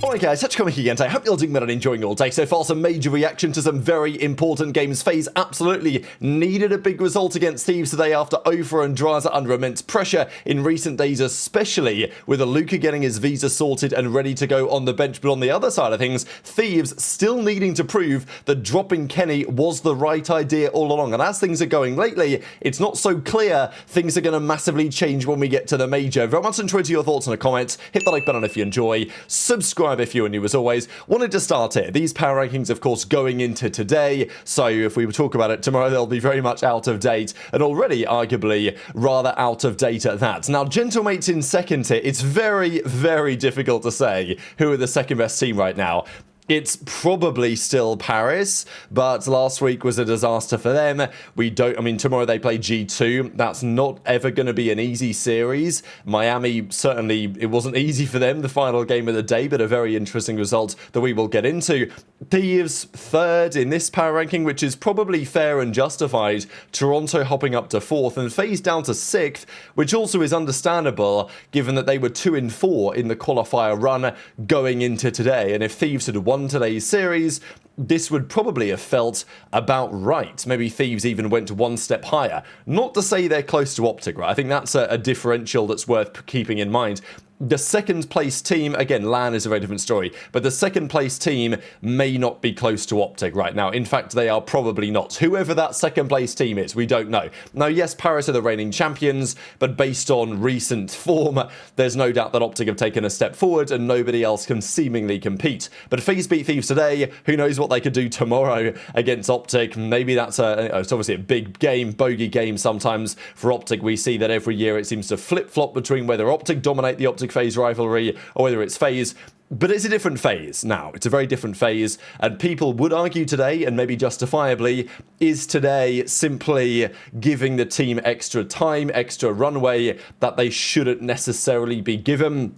Alright guys, such coming again. I hope you're doing well and enjoying your day so far. Some major reaction to some very important games. FaZe absolutely needed a big result against Thieves today after Ofer and Drazah under immense pressure in recent days, especially with Lurqxx getting his visa sorted and ready to go on the bench. But on the other side of things, Thieves still needing to prove that dropping Kenny was the right idea all along. And as things are going lately, it's not so clear things are going to massively change when we get to the major. Very much enjoy your thoughts in the comments. Hit the like button if you enjoy. Subscribe if you're new as always. Wanted to start here. These power rankings, of course, going into today. So if we talk about it tomorrow, they'll be very much out of date and already arguably rather out of date at that. Now, Gentlemates in second here. It's very, very difficult to say who are the second best team right now. It's probably still Paris, but last week was a disaster for them. Tomorrow they play G2. That's not ever going to be an easy series. Miami, certainly, it wasn't easy for them, the final game of the day, but a very interesting result that we will get into. Thieves, third in this power ranking, which is probably fair and justified. Toronto hopping up to fourth, and FaZe down to sixth, which also is understandable, given that they were 2-4 in the qualifier run going into today. And if Thieves had won today's series, this would probably have felt about right. Maybe Thieves even went one step higher. Not to say they're close to OpTic, right? I think that's a differential that's worth keeping in mind. The second place team, again, LAN is a very different story, but the second place team may not be close to OpTic right now. In fact, they are probably not. Whoever that second place team is, we don't know. Now, yes, Paris are the reigning champions, but based on recent form, there's no doubt that OpTic have taken a step forward and nobody else can seemingly compete. But FaZe beat Thieves today. Who knows what they could do tomorrow against OpTic? Maybe that's it's obviously a big game, bogey game sometimes for OpTic. We see that every year it seems to flip-flop between whether OpTic dominate the OpTic FaZe rivalry or whether it's FaZe. But it's a different FaZe now. It's a very different FaZe, and people would argue today, and maybe justifiably, is today simply giving the team extra time, extra runway that they shouldn't necessarily be given?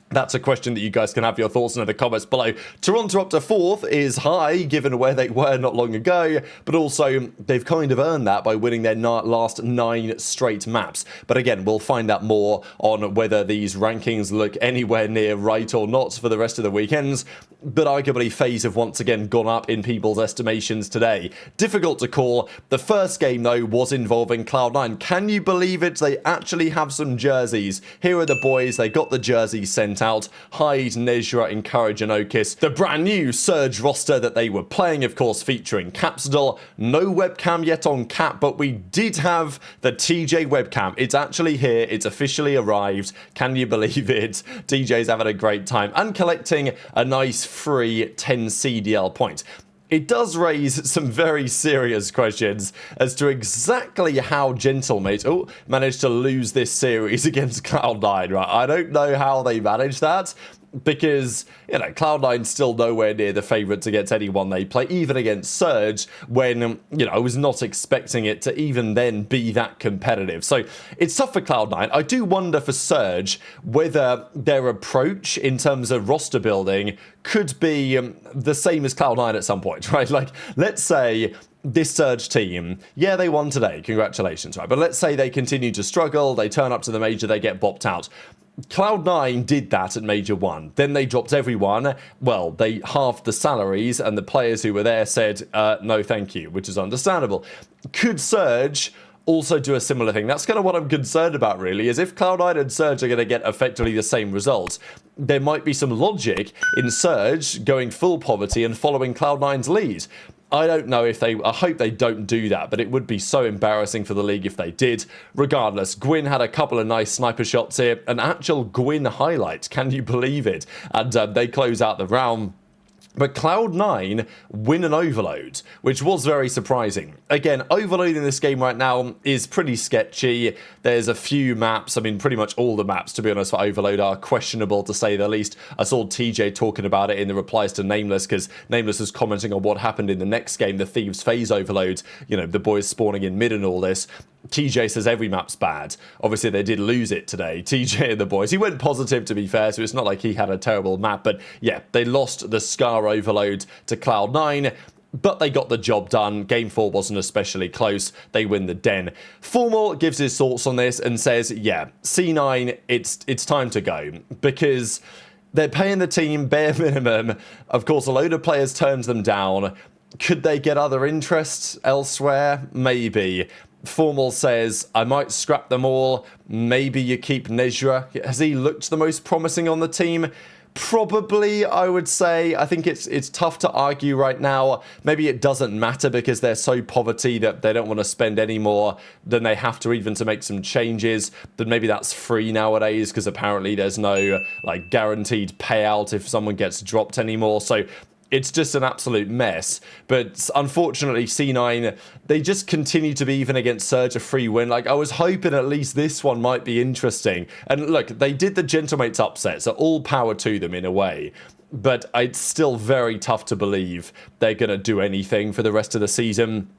That's a question that you guys can have your thoughts on in the comments below. Toronto up to fourth is high, given where they were not long ago, but also they've kind of earned that by winning their last 9 straight maps. But again, we'll find out more on whether these rankings look anywhere near right or not for the rest of the weekends. But arguably, FaZe have once again gone up in people's estimations today. Difficult to call. The first game, though, was involving Cloud9. Can you believe it? They actually have some jerseys. Here are the boys. They got the jerseys sent out. HyDra, Nejra, Encourage, and Okis. The brand new Surge roster that they were playing, of course, featuring Capsidol. No webcam yet on Cap, but we did have the TJ webcam. It's actually here. It's officially arrived. Can you believe it? TJ's having a great time and collecting a nice free 10 CDL points. It does raise some very serious questions as to exactly how Gentlemates managed to lose this series against Cloud9, right? I don't know how they managed that, because, you know, Cloud9's still nowhere near the favourites against anyone they play, even against Surge, when, you know, I was not expecting it to even then be that competitive. So it's tough for Cloud9. I do wonder for Surge whether their approach in terms of roster building could be the same as Cloud9 at some point, right? Like, let's say this Surge team, yeah, they won today, congratulations, right? But let's say they continue to struggle, they turn up to the major, they get bopped out. Cloud9 did that at Major 1. Then they dropped everyone. Well, they halved the salaries, and the players who were there said, no thank you, which is understandable. Could Surge also do a similar thing? That's kind of what I'm concerned about, really, is if Cloud9 and Surge are going to get effectively the same results, there might be some logic in Surge going full poverty and following Cloud9's lead. I don't know if I hope they don't do that, but it would be so embarrassing for the league if they did. Regardless, Gwinn had a couple of nice sniper shots here, an actual Gwinn highlight, can you believe it? And they close out the round. But Cloud9 win an overload, which was very surprising. Again, overload in this game right now is pretty sketchy. There's a few maps, I mean pretty much all the maps, to be honest, for overload are questionable to say the least. I saw TJ talking about it in the replies to Nameless, because Nameless was commenting on what happened in the next game, the Thieves FaZe overload, you know, the boys spawning in mid and all this. TJ says every map's bad. Obviously, they did lose it today, TJ and the boys. He went positive, to be fair, so it's not like he had a terrible map. But yeah, they lost the Scar overload to Cloud9, but they got the job done. Game 4 wasn't especially close. They win the Den. Formal gives his thoughts on this and says, yeah, C9, it's time to go. Because They're paying the team bare minimum. Of course, a load of players turns them down. Could they get other interests elsewhere? Maybe. Formal says, I might scrap them all. Maybe you keep Nejra. Has he looked the most promising on the team? Probably, I would say. I think it's tough to argue right now. Maybe it doesn't matter because they're so poverty that they don't want to spend any more than they have to even to make some changes. Then maybe that's free nowadays because apparently there's no like guaranteed payout if someone gets dropped anymore. So it's just an absolute mess. But unfortunately, C9, they just continue to be even against Surge a free win. Like, I was hoping at least this one might be interesting. And look, they did the Gentlemates upset, so all power to them in a way. But it's still very tough to believe they're going to do anything for the rest of the season.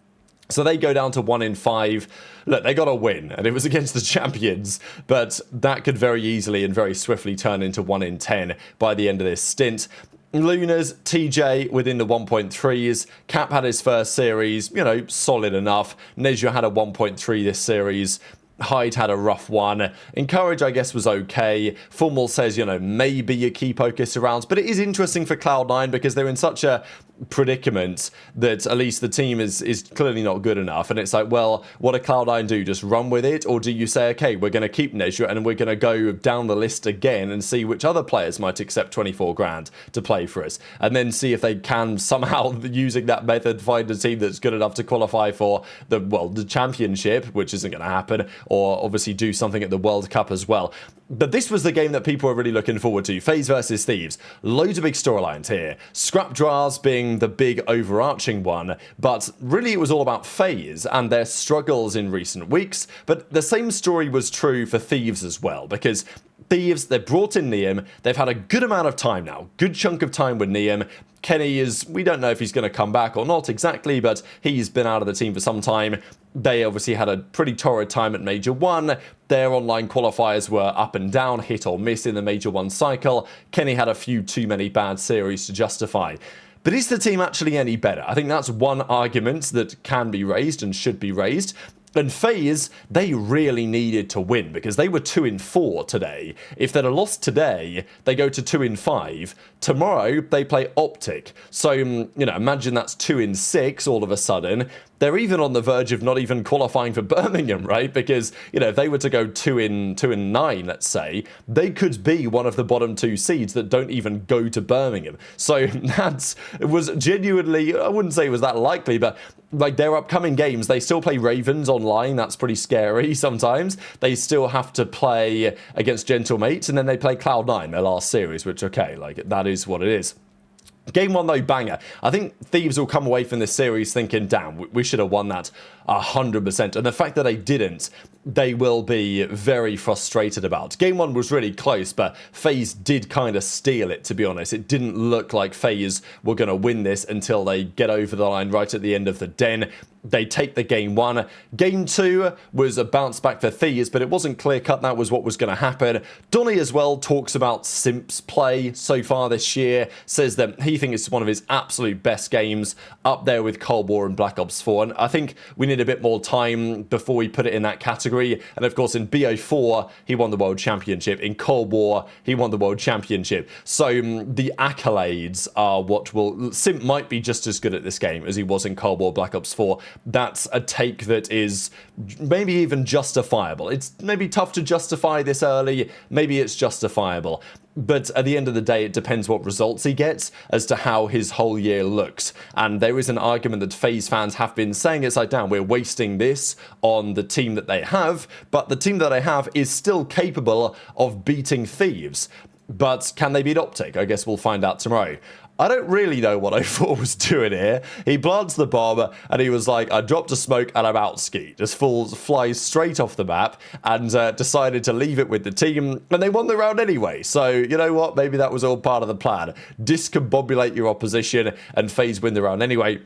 So they go down to 1 in 5. Look, they got a win, and it was against the champions, but that could very easily and very swiftly turn into 1 in 10 by the end of this stint. Lunarz, TJ within the 1.3s. Cap had his first series, you know, solid enough. Nejra had a 1.3 this series. HyDra had a rough one. Encourage, I guess, was okay. Formal says, you know, maybe you keep Okis around. But it is interesting for Cloud9 because they're in such a predicament that at least the team is clearly not good enough. And it's like, well, what do Cloud9 do? Just run with it? Or do you say, okay, we're going to keep Nejra and we're going to go down the list again and see which other players might accept 24 grand to play for us? And then see if they can somehow, using that method, find a team that's good enough to qualify for the championship, which isn't going to happen, or obviously do something at the World Cup as well. But this was the game that people were really looking forward to. FaZe versus Thieves. Loads of big storylines here. Scrap Drazah being the big overarching one, but really it was all about FaZe and their struggles in recent weeks. But the same story was true for Thieves as well, because Thieves, they brought in Nium. They've had a good amount of time now. Good chunk of time with Nium. Kenny is, we don't know if he's going to come back or not exactly, but he's been out of the team for some time. They obviously had a pretty torrid time at Major 1. Their online qualifiers were up and down, hit or miss in the Major 1 cycle. Kenny had a few too many bad series to justify. But is the team actually any better? I think that's one argument that can be raised and should be raised. And FaZe, they really needed to win because they were 2 in 4 today. If they'd have lost today, they go to 2 in 5. Tomorrow, they play OpTic. So, you know, imagine that's 2 in 6 all of a sudden. They're even on the verge of not even qualifying for Birmingham, right? Because, you know, if they were to go 2 in 9, let's say, they could be one of the bottom 2 seeds that don't even go to Birmingham. So it was genuinely, I wouldn't say it was that likely, but like their upcoming games, they still play Ravens online. That's pretty scary sometimes. They still have to play against Gentlemates, and then they play Cloud9, their last series, which, okay, like that is what it is. Game 1 though, banger. I think Thieves will come away from this series thinking, damn, we should have won that 100%. And the fact that they didn't, they will be very frustrated about. Game 1 was really close, but FaZe did kind of steal it, to be honest. It didn't look like FaZe were going to win this until they get over the line right at the end of the den. They take the game 1. Game 2 was a bounce back for Thieves, but it wasn't clear-cut that was what was going to happen. Donny as well talks about Simp's play so far this year, says that he thinks it's one of his absolute best games, up there with Cold War and Black Ops 4. And I think we need a bit more time before we put it in that category. And of course, in BO4, he won the World Championship. In Cold War, he won the World Championship. So the accolades are what will... Simp might be just as good at this game as he was in Cold War Black Ops 4. That's a take that is maybe even justifiable. It's maybe tough to justify this early. Maybe it's justifiable. But at the end of the day, it depends what results he gets as to how his whole year looks. And there is an argument that FaZe fans have been saying, it's like, damn, we're wasting this on the team that they have, but the team that they have is still capable of beating Thieves. But can they beat OpTic? I guess we'll find out tomorrow. I don't really know what 04 was doing here. He plants the bomb and he was like, I dropped a smoke and I'm out ski. Just flies straight off the map and decided to leave it with the team. And they won the round anyway. So, you know what? Maybe that was all part of the plan. Discombobulate your opposition and FaZe win the round anyway.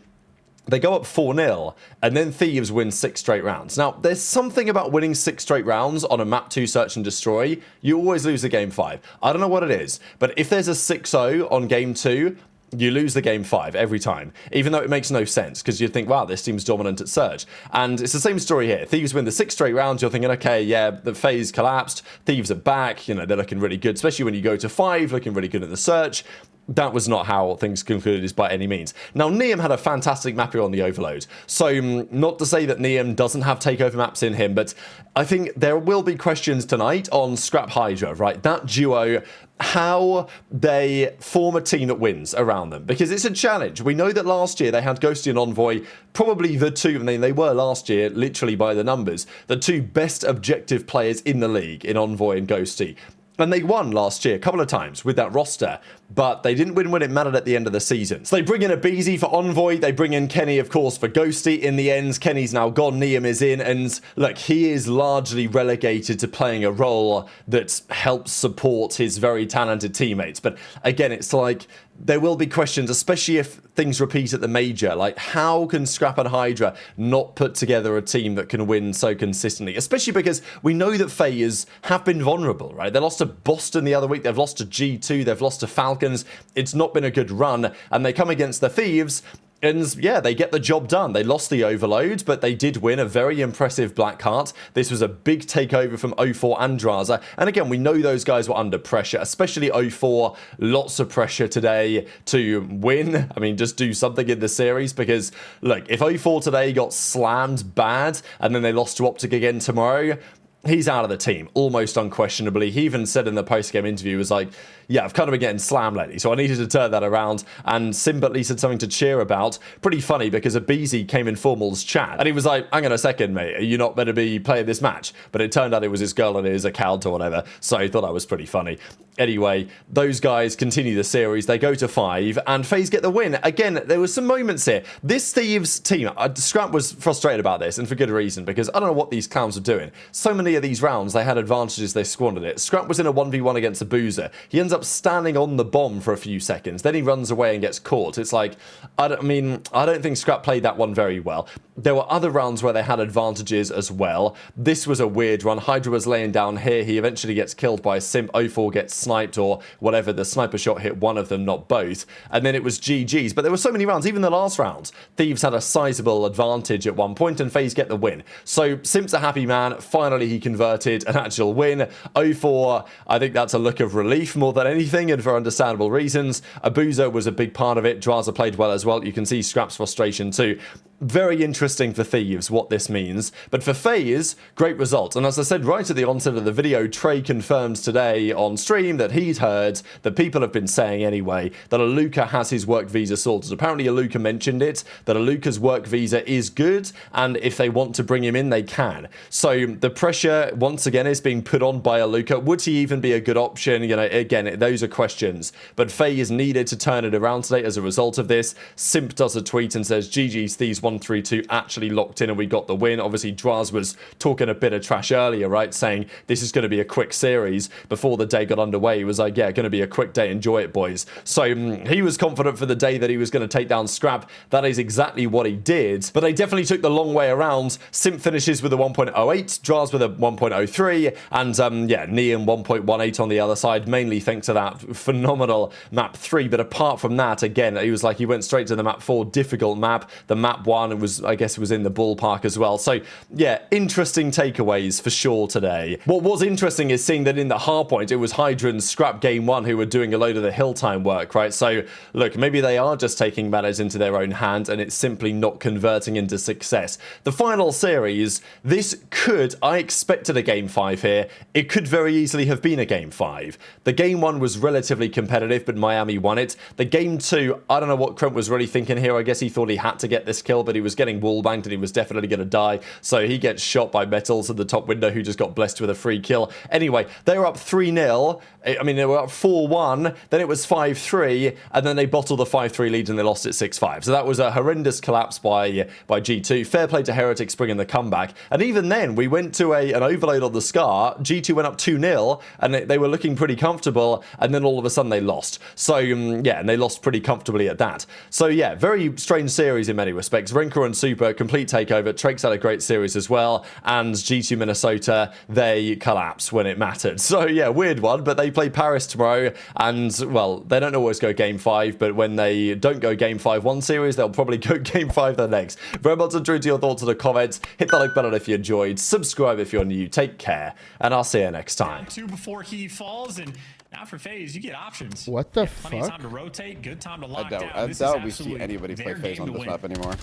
They go up 4-0, and then Thieves win 6 straight rounds. Now, there's something about winning 6 straight rounds on a map 2 search and destroy. You always lose a game 5. I don't know what it is, but if there's a 6-0 on game 2, you lose the game 5 every time, even though it makes no sense, because you think, wow, this team's dominant at Surge. And it's the same story here. Thieves win the 6 straight rounds, you're thinking, okay, yeah, the FaZe collapsed, Thieves are back, you know, they're looking really good, especially when you go to 5, looking really good at the Search. That was not how things concluded by any means. Now, Nium had a fantastic map here on the Overload. So, not to say that Nium doesn't have takeover maps in him, but I think there will be questions tonight on Scrap HyDra, right? That duo, how they form a team that wins around them. Because it's a challenge. We know that last year they had Ghosty and Envoy, probably the two, I mean, they were last year, literally by the numbers, the 2 best objective players in the league in Envoy and Ghosty. And they won last year a couple of times with that roster, but they didn't win when it mattered at the end of the season. So they bring in aBeZy for Envoy, they bring in Kenny, of course, for Ghosty. In the end, Kenny's now gone, Nium is in, and look, he is largely relegated to playing a role that helps support his very talented teammates. But again, it's like, there will be questions, especially if things repeat at the major. Like, how can Scrap and HyDra not put together a team that can win so consistently? Especially because we know that FaZe have been vulnerable, right? They lost to Boston the other week. They've lost to G2. They've lost to Falcons. It's not been a good run. And they come against the Thieves. And yeah, they get the job done. They lost the Overload, but they did win a very impressive Black Heart. This was a big takeover from 04 and Drazah. And again, we know those guys were under pressure, especially 04. Lots of pressure today to win. I mean, just do something in the series, because look, if 04 today got slammed bad and then they lost to OpTic again tomorrow, he's out of the team, almost unquestionably. He even said in the post-game interview, was like, yeah, I've kind of been getting slammed lately, so I needed to turn that around. And Simp at least had something to cheer about. Pretty funny, because aBeZy came in Formal's chat, and he was like, hang on a second, mate, are you not meant to be playing this match? But it turned out it was his girl and his account or whatever, so I thought that was pretty funny. Anyway, those guys continue the series. They go to 5, and FaZe get the win. Again, there was some moments here. This Thieves team, Scrap was frustrated about this, and for good reason, because I don't know what these clowns were doing. So many of these rounds, they had advantages, they squandered it. Scrap was in a 1v1 against Abuzah. He ends up standing on the bomb for a few seconds. Then he runs away and gets caught. It's like, I don't think Scrap played that one very well. There were other rounds where they had advantages as well. This was a weird run. HyDra was laying down here. He eventually gets killed by Simp. 04 gets sniped or whatever. The sniper shot hit one of them, not both. And then it was GG's. But there were so many rounds. Even the last round, Thieves had a sizable advantage at one point, and FaZe get the win. So Simp's a happy man. Finally, he converted an actual win. 04, I think that's a look of relief more than anything, and for understandable reasons. Abuzah was a big part of it. Drazah played well as well. You can see Scrap's frustration too. Very interesting for Thieves what this means. But for FaZe, great result. And as I said right at the onset of the video, Trey confirms today on stream that he's heard, that people have been saying anyway, that aLurqxx has his work visa sorted. Apparently aLurqxx mentioned it, that aLurqxx's work visa is good, and if they want to bring him in, they can. So the pressure, once again, is being put on by aLurqxx. Would he even be a good option? You know, again, those are questions. But FaZe needed to turn it around today as a result of this. Simp does a tweet and says, GG's Thieves 1-3-2 actually locked in and we got the win. Obviously, Drazah was talking a bit of trash earlier, right? Saying this is going to be a quick series. Before the day got underway, he was like, yeah, going to be a quick day. Enjoy it, boys. So he was confident for the day that he was going to take down Scrap. That is exactly what he did. But they definitely took the long way around. Simp finishes with a 1.08, Drazah with a 1.03, and yeah, Nium 1.18 on the other side, mainly thanks to that phenomenal map 3. But apart from that, again, he was like, he went straight to the map 4, difficult map. The map 1 was, I guess, was in the ballpark as well. So yeah, interesting takeaways for sure today. What was interesting is seeing that in the hard point, it was HyDra and Scrap game 1 who were doing a load of the hill time work, right? So look, maybe they are just taking matters into their own hands and it's simply not converting into success. The final series, this could, I expected a game 5 here. It could very easily have been a game 5. The game 1 was relatively competitive, but Miami won it. The game 2, I don't know what Crump was really thinking here. I guess he thought he had to get this kill, but he was getting wallbanged and he was definitely going to die. So he gets shot by Metals at the top window, who just got blessed with a free kill. Anyway, they were up 3-0. I mean, they were up 4-1, then it was 5-3, and then they bottled the 5-3 lead and they lost it 6-5. So that was a horrendous collapse by G2. Fair play to Heretics bringing the comeback. And even then, we went to an overload on the Scar. G2 went up 2-0, and they were looking pretty comfortable, and then all of a sudden they lost. So, yeah, and they lost pretty comfortably at that. So, yeah, very strange series in many respects. Very Rinker and Super, complete takeover. Trakes had a great series as well. And G2 Minnesota, they collapsed when it mattered. So yeah, weird one, but they play Paris tomorrow. And well, they don't always go game 5, but when they don't go game 5 one series, they'll probably go game 5 the next. Very much enjoyed your thoughts in the comments. Hit that like button if you enjoyed. Subscribe if you're new. Take care, and I'll see you next time. 2 before he falls, and now for FaZe, you get options. What the Plenty of fuck? time to rotate, good time to lock I doubt we see anybody play FaZe on this map anymore.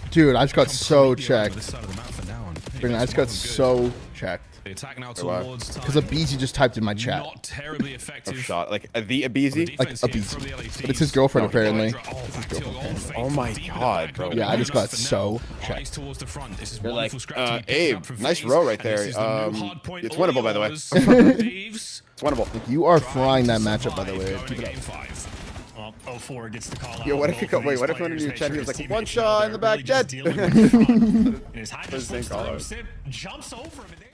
Dude, I just got so checked. I just got so checked. Because aBeZy just typed in my chat. Not terribly effective. Shot like the aBeZy. Like aBeZy. But it's his girlfriend apparently. Oh my god, bro. Yeah, I just got so checked. You're like, Abe, nice row right there. It's winnable, by the way. It's winnable. Like, you are frying that matchup, by the way. Keep it up. Well, 04 gets the call out. Yo, what if you go? Wait, what if one of your chat he was like, one shot in the back, dead? His HyDra jumps over him.